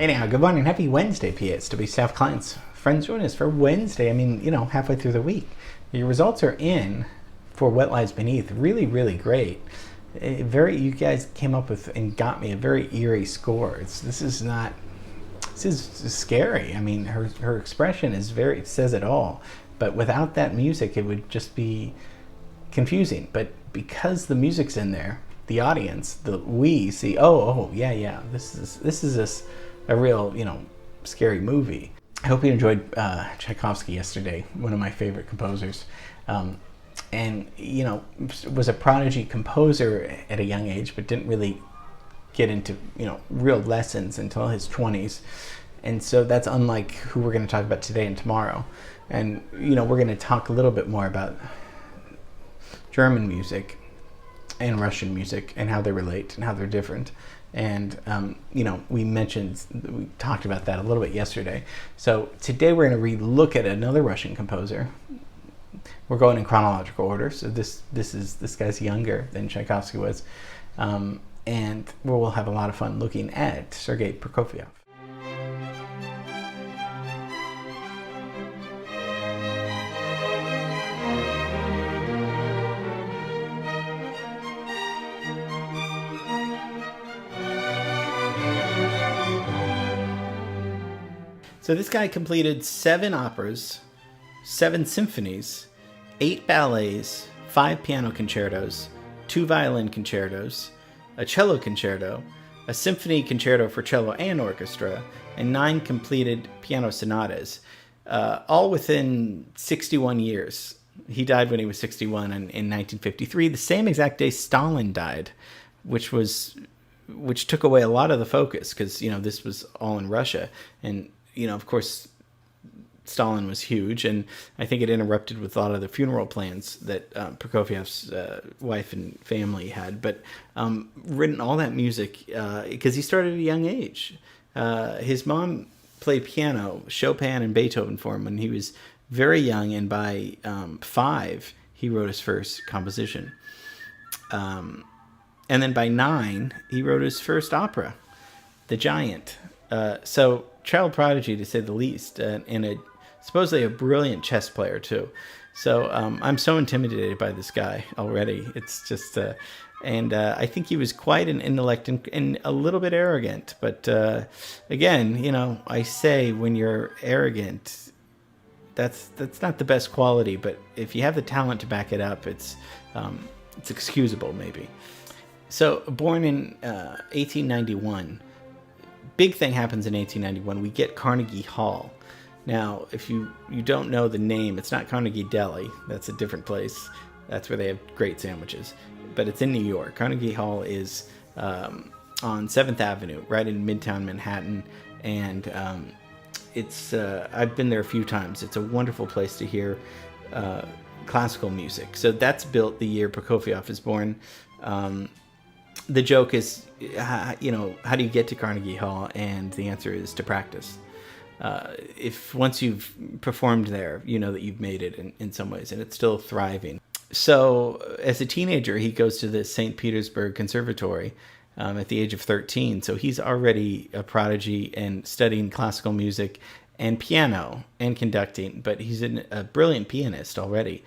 Anyhow, good morning. Happy Wednesday, PSW staff, clients, friends. Join us for Wednesday. I mean, halfway through the week. Your results are in for What Lies Beneath. Really, really great. You guys came up with and got me a very eerie score. This is scary. I mean, her expression it says it all. But without that music, it would just be confusing. But because the music's in there, the audience, we see, yeah, this is a real, scary movie. I hope you enjoyed Tchaikovsky yesterday, one of my favorite composers. And, was a prodigy composer at a young age, but didn't really get into, real lessons until his 20s. And so that's unlike who we're going to talk about today and tomorrow. And, we're going to talk a little bit more about German music and Russian music and how they relate and how they're different. And, we talked about that a little bit yesterday. So today we're going to relook at another Russian composer. We're going in chronological order. So this guy's younger than Tchaikovsky was. And we'll have a lot of fun looking at Sergei Prokofiev. So this guy completed 7 operas, 7 symphonies, 8 ballets, 5 piano concertos, 2 violin concertos, a cello concerto, a symphony concerto for cello and orchestra, and 9 completed piano sonatas, all within 61 years. He died when he was 61 in 1953, the same exact day Stalin died, which took away a lot of the focus because, this was all in Russia. And of course, Stalin was huge, and I think it interrupted with a lot of the funeral plans that Prokofiev's wife and family had. But written all that music because he started at a young age. His mom played piano, Chopin and Beethoven for him when he was very young, and by 5, he wrote his first composition. And then by 9, he wrote his first opera, The Giant. So child prodigy, to say the least, and supposedly a brilliant chess player too. So I'm so intimidated by this guy already. It's just, and I think he was quite an intellect and a little bit arrogant. But again, I say when you're arrogant, that's not the best quality. But if you have the talent to back it up, it's excusable maybe. So born in 1891. Big thing happens in 1891. We get Carnegie Hall. Now, if you don't know the name, it's not Carnegie Deli. That's a different place. That's where they have great sandwiches. But it's in New York. Carnegie Hall is on 7th Avenue, right in Midtown Manhattan. And I've been there a few times. It's a wonderful place to hear classical music. So that's built the year Prokofiev is born. The joke is, how do you get to Carnegie Hall? And the answer is to practice. If once you've performed there, you know that you've made it in some ways, and it's still thriving. So as a teenager, he goes to the St. Petersburg Conservatory at the age of 13. So he's already a prodigy and studying classical music and piano and conducting, but he's a brilliant pianist already.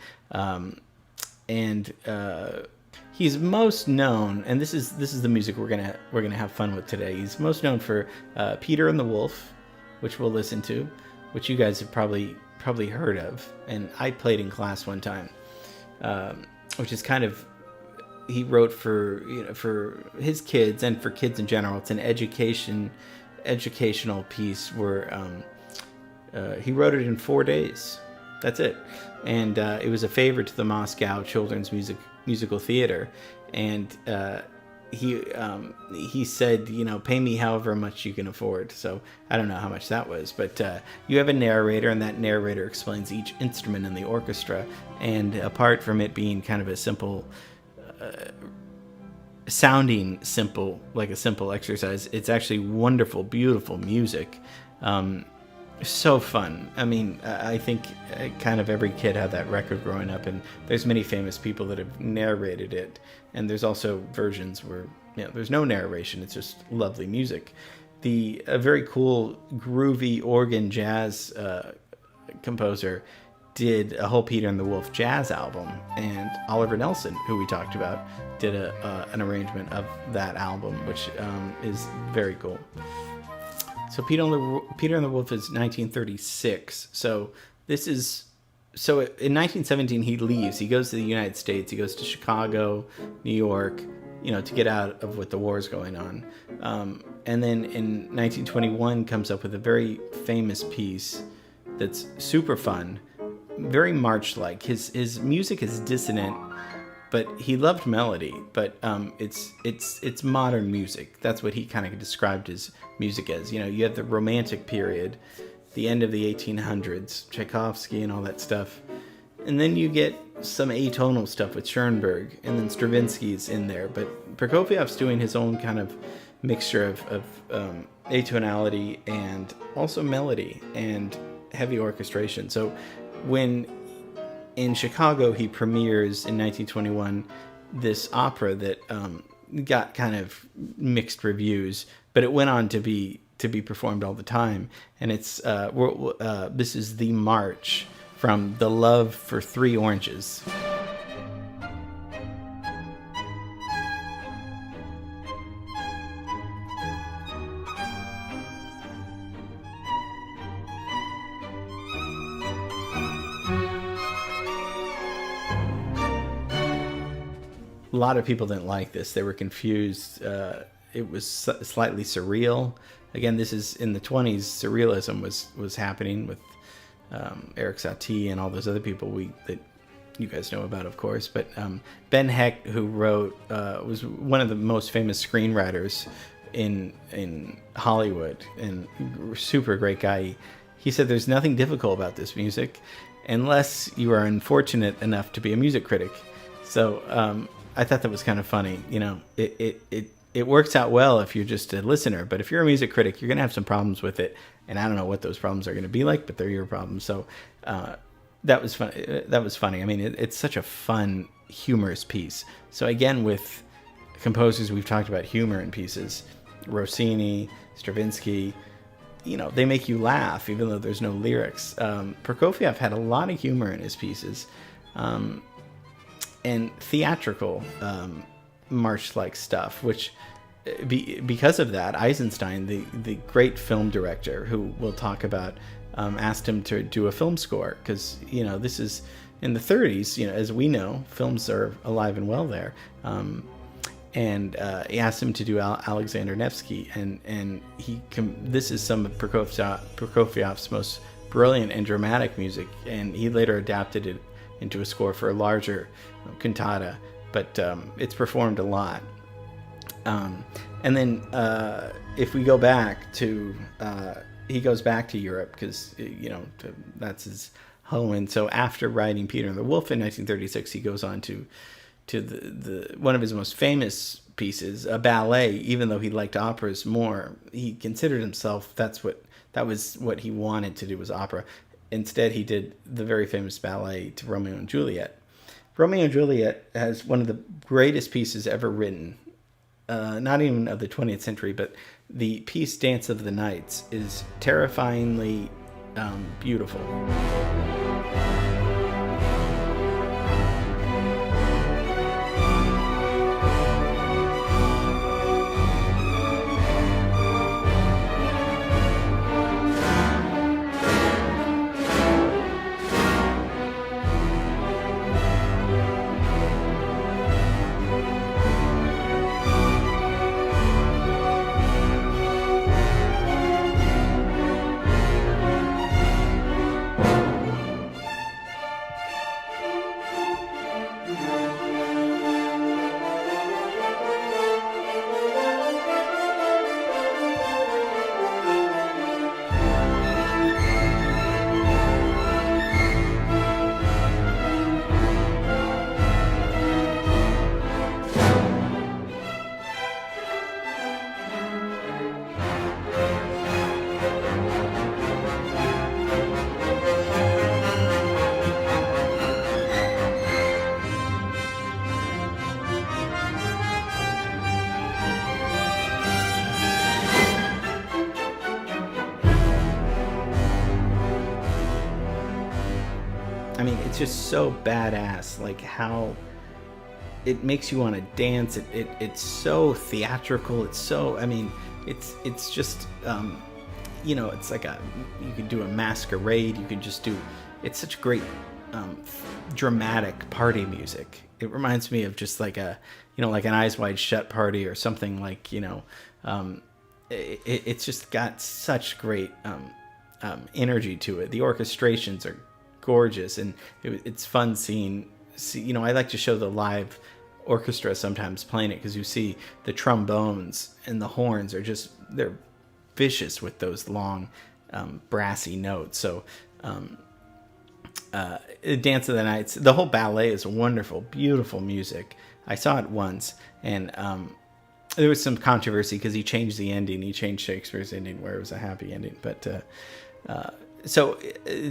He's most known, and this is the music we're gonna have fun with today. He's most known for Peter and the Wolf, which we'll listen to, which you guys have probably heard of, and I played in class one time, which is kind of, he wrote for his kids and for kids in general. It's an educational piece where he wrote it in 4 days. That's it, and it was a favorite to the Moscow Children's Musical Theater, and he said, pay me however much you can afford. So I don't know how much that was, but you have a narrator, and that narrator explains each instrument in the orchestra. And apart from it being kind of a simple, sounding simple, like a simple exercise, it's actually wonderful, beautiful music. So fun. I mean, I think kind of every kid had that record growing up, and there's many famous people that have narrated it, and there's also versions where there's no narration, it's just lovely music. a very cool groovy organ jazz composer did a whole Peter and the Wolf jazz album, and Oliver Nelson, who we talked about, did an arrangement of that album, which is very cool. So Peter and the Wolf is 1936. So this is in 1917 he leaves. He goes to the United States. He goes to Chicago, New York, to get out of what the war is going on. And then in 1921 comes up with a very famous piece that's super fun, very March-like. His music is dissonant, but he loved melody. But it's modern music. That's what he kind of described his music as. You have the Romantic period, the end of the 1800s, Tchaikovsky and all that stuff, and then you get some atonal stuff with Schoenberg, and then Stravinsky's in there. But Prokofiev's doing his own kind of mixture of atonality and also melody and heavy orchestration. So when in Chicago he premieres in 1921 this opera that got kind of mixed reviews, but it went on to be performed all the time, and it's this is the march from The Love for Three Oranges. A lot of people didn't like this. They were confused. It was slightly surreal. Again, this is in the 20s. Surrealism was happening with Eric Satie and all those other people that you guys know about, of course. But Ben Hecht, who wrote, was one of the most famous screenwriters in Hollywood, and super great guy. He said there's nothing difficult about this music unless you are unfortunate enough to be a music critic. So I thought that was kind of funny. It works out well if you're just a listener, but if you're a music critic, you're going to have some problems with it. And I don't know what those problems are going to be like, but they're your problems. So that was fun. That was funny. I mean, it's such a fun, humorous piece. So again, with composers, we've talked about humor in pieces. Rossini, Stravinsky, they make you laugh, even though there's no lyrics. Prokofiev had a lot of humor in his pieces, and theatrical march-like stuff, which because of that, Eisenstein, the great film director who we'll talk about, asked him to do a film score, because this is in the 30s. As we know, films are alive and well there, and he asked him to do Alexander Nevsky, and this is some of Prokofiev's most brilliant and dramatic music, and he later adapted it into a score for a larger cantata, but it's performed a lot. And then if we go back to, he goes back to Europe because, that's his home. And so after writing Peter and the Wolf in 1936, he goes on to the one of his most famous pieces, a ballet. Even though he liked operas more, he considered himself, that was what he wanted to do, was opera. Instead, he did the very famous ballet to Romeo and Juliet. Romeo and Juliet has one of the greatest pieces ever written, not even of the 20th century, but the piece Dance of the Nights is terrifyingly beautiful. it's just so badass, like how it makes you want to dance. It's so theatrical. It's so, I mean, it's just, it's like you could do a masquerade. You could just do, it's such great dramatic party music. It reminds me of just like like an Eyes Wide Shut party or something, like, it's just got such great energy to it. The orchestrations are gorgeous, and it's fun seeing, I like to show the live orchestra sometimes playing it, because you see the trombones and the horns are just, they're vicious with those long brassy notes. So Dance of the Nights, the whole ballet is wonderful, beautiful music. I saw it once, and there was some controversy because he changed the ending. He changed Shakespeare's ending where it was a happy ending. But so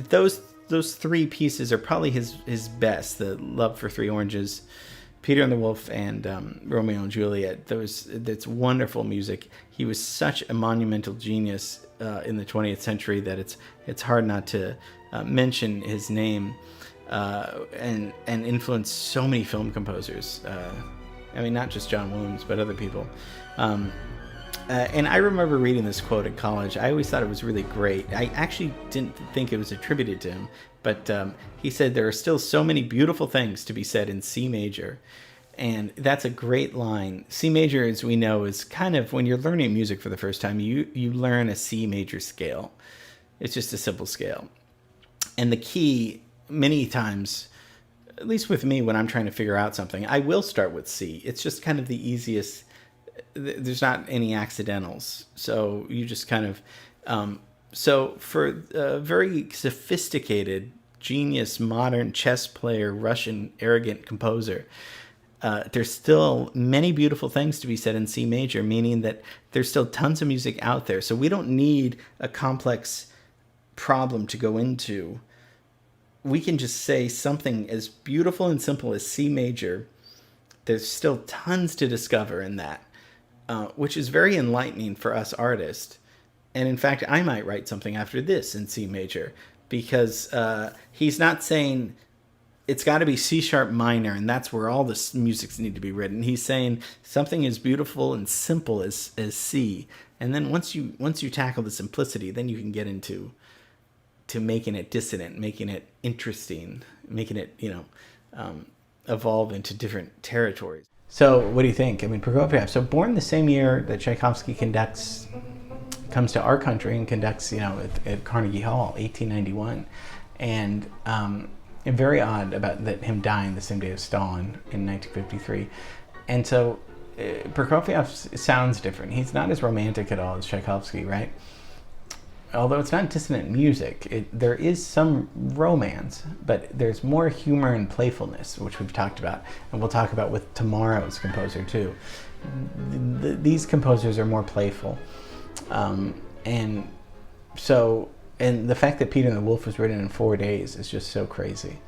those three pieces are probably his best: the Love for Three Oranges, Peter and the Wolf, and Romeo and Juliet. That's wonderful music. He was such a monumental genius in the 20th century that it's hard not to mention his name, and influenced so many film composers. I mean, not just John Williams, but other people. And I remember reading this quote in college. I always thought it was really great. I actually didn't think it was attributed to him, but he said, "There are still so many beautiful things to be said in C major." And that's a great line. C major, as we know, is kind of, when you're learning music for the first time, you learn a C major scale. It's just a simple scale. And the key, many times, at least with me, when I'm trying to figure out something, I will start with C. It's just kind of the easiest. There's not any accidentals. So you just kind of, so for a very sophisticated, genius, modern chess player, Russian, arrogant composer, there's still many beautiful things to be said in C major, meaning that there's still tons of music out there. So we don't need a complex problem to go into. We can just say something as beautiful and simple as C major. There's still tons to discover in that, which is very enlightening for us artists. And in fact, I might write something after this in C major, because he's not saying it's got to be C sharp minor and that's where all the musics need to be written. He's saying something as beautiful and simple as C. And then once you tackle the simplicity, then you can get into making it dissonant, making it interesting, making it, evolve into different territories. So what do you think? I mean, Prokofiev, so born the same year that Tchaikovsky comes to our country and conducts, at Carnegie Hall, 1891. And very odd about that him dying the same day as Stalin in 1953. And so Prokofiev sounds different. He's not as romantic at all as Tchaikovsky, right? Although it's not dissonant music, there is some romance, but there's more humor and playfulness, which we've talked about, and we'll talk about with tomorrow's composer too. These composers are more playful, and the fact that Peter and the Wolf was written in 4 days is just so crazy.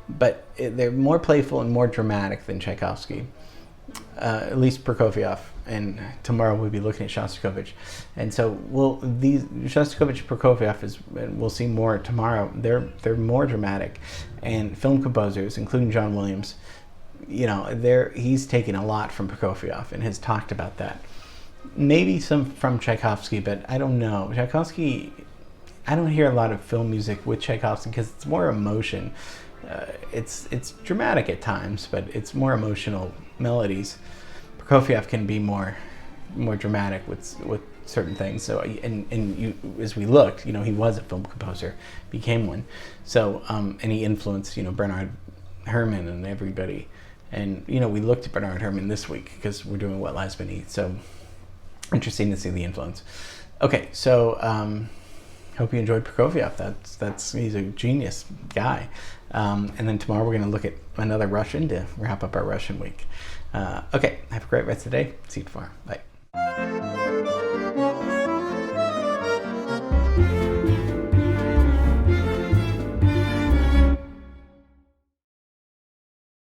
But they're more playful and more dramatic than Tchaikovsky, at least Prokofiev. And tomorrow we'll be looking at Shostakovich. And so Shostakovich, Prokofiev we'll see more tomorrow. They're more dramatic, and film composers, including John Williams, he's taken a lot from Prokofiev and has talked about that. Maybe some from Tchaikovsky, but I don't know. Tchaikovsky, I don't hear a lot of film music with Tchaikovsky because it's more emotion. It's dramatic at times, but it's more emotional melodies. Prokofiev can be more dramatic with certain things. So as we looked, he was a film composer, became one. So and he influenced Bernard Herrmann and everybody. And we looked at Bernard Herrmann this week because we're doing What Lies Beneath. So interesting to see the influence. Okay, so hope you enjoyed Prokofiev. He's a genius guy. And then tomorrow we're going to look at another Russian to wrap up our Russian week. Okay, have a great rest of the day. See you tomorrow. Bye.